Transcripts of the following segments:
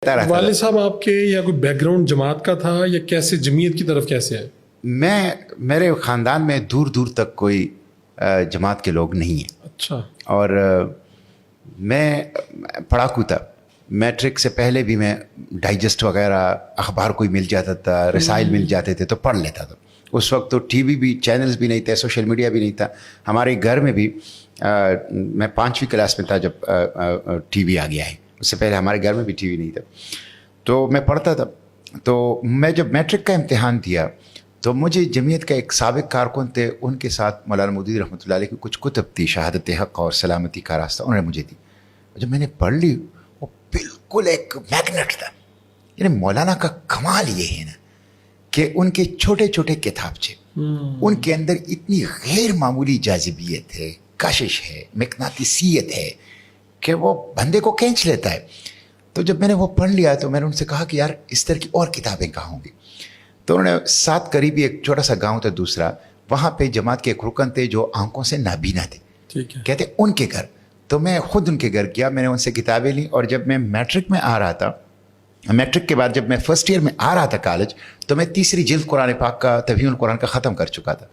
والد صاحب آپ کے یا کوئی بیک گراؤنڈ جماعت کا تھا یا کیسے جمعیت کی طرف کیسے ہے؟ میرے خاندان میں دور دور تک کوئی جماعت کے لوگ نہیں ہیں. اچھا. اور میں پڑھاکو تھا. میٹرک سے پہلے بھی میں ڈائجسٹ وغیرہ اخبار کوئی مل جاتا تھا, رسائل مل جاتے تھے تو پڑھ لیتا تھا. اس وقت تو ٹی وی بھی چینلز بھی نہیں تھے, سوشل میڈیا بھی نہیں تھا. ہمارے گھر میں بھی میں 5ویں کلاس میں تھا جب ٹی وی آ گیا ہے. اس سے پہلے ہمارے گھر میں بھی ٹی وی نہیں تھا. تو میں پڑھتا تھا. تو میں جب میٹرک کا امتحان دیا تو مجھے جمعیت کا ایک سابق کارکن تھے, ان کے ساتھ مولانا مودودی رحمۃ اللہ علیہ کی کچھ کتب تھی, شہادت حق اور سلامتی کا راستہ, انہوں نے مجھے دی. جب میں نے پڑھ لی وہ بالکل ایک میگنٹ تھا. یعنی مولانا کا کمال یہ ہے نا کہ ان کے چھوٹے چھوٹے کتابچے, ان کے اندر اتنی غیر معمولی جاذبیت ہے, کشش ہے, مقناطیسیت ہے کہ وہ بندے کو کھینچ لیتا ہے. تو جب میں نے وہ پڑھ لیا تو میں نے ان سے کہا کہ یار اس طرح کی اور کتابیں کہاں ہوں گی. تو انہوں نے ساتھ قریبی ایک چھوٹا سا گاؤں تھا دوسرا, وہاں پہ جماعت کے ایک رکن تھے جو آنکھوں سے نابینا تھے, کہتے ان کے گھر. تو میں خود ان کے گھر گیا, میں نے ان سے کتابیں لیں. اور جب میں میٹرک میں آ رہا تھا, میٹرک کے بعد جب میں فرسٹ ایئر میں آ رہا تھا کالج, تو میں 3ری جلد قرآن پاک کا تفہیم القرآن کا ختم کر چکا تھا.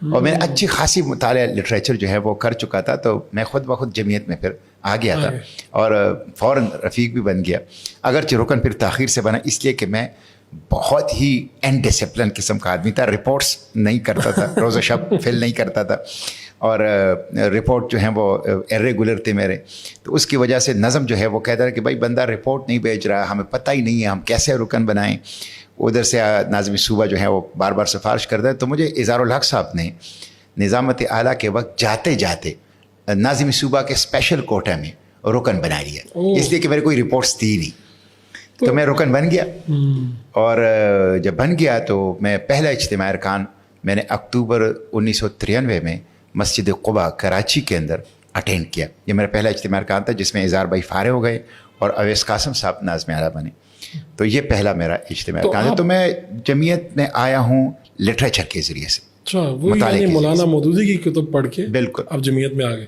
اور میں نے اچھی خاصی مطالعہ لٹریچر جو ہے وہ کر چکا تھا. تو میں خود بخود جمعیت میں پھر آ گیا تھا اور فوراً رفیق بھی بن گیا. اگرچہ رکن پھر تاخیر سے بنا, اس لیے کہ میں بہت ہی ان ڈسپلن قسم کا آدمی تھا. رپورٹس نہیں کرتا تھا, روز و شب فل نہیں کرتا تھا, اور رپورٹ جو ہیں وہ ارریگولر تھے میرے. تو اس کی وجہ سے نظم جو ہے وہ کہتا ہے کہ بھائی بندہ رپورٹ نہیں بھیج رہا, ہمیں پتہ ہی نہیں ہے ہم کیسے رکن بنائیں. ادھر سے ناظم صوبہ جو ہے وہ بار بار سفارش کرتا ہے. تو مجھے اظہار الحق صاحب نے نظامت اعلیٰ کے وقت جاتے جاتے ناظم صوبہ کے اسپیشل کوٹا میں رکن بنا لیا, اس لیے کہ میرے کوئی رپورٹس تھی نہیں. تو میں رکن بن گیا. اور جب بن گیا تو میں پہلا اجتماع ارکان میں نے اکتوبر 1993 میں مسجد قباء کراچی کے اندر اٹینڈ کیا. یہ میرا پہلا اجتماع ارکان تھا جس میں اظہار بھائی فارغ ہو گئے اور اویس قاسم صاحب ناظم اعلیٰ بنے. تو یہ پہلا میرا اجتماع ارکان ہے. تو میں جمعیت میں آیا ہوں لٹریچر کے ذریعے سے. اچھا, وہ مولانا مودودی کی کتب پڑھ کے بالکل اب جمعیت میں آ گئے.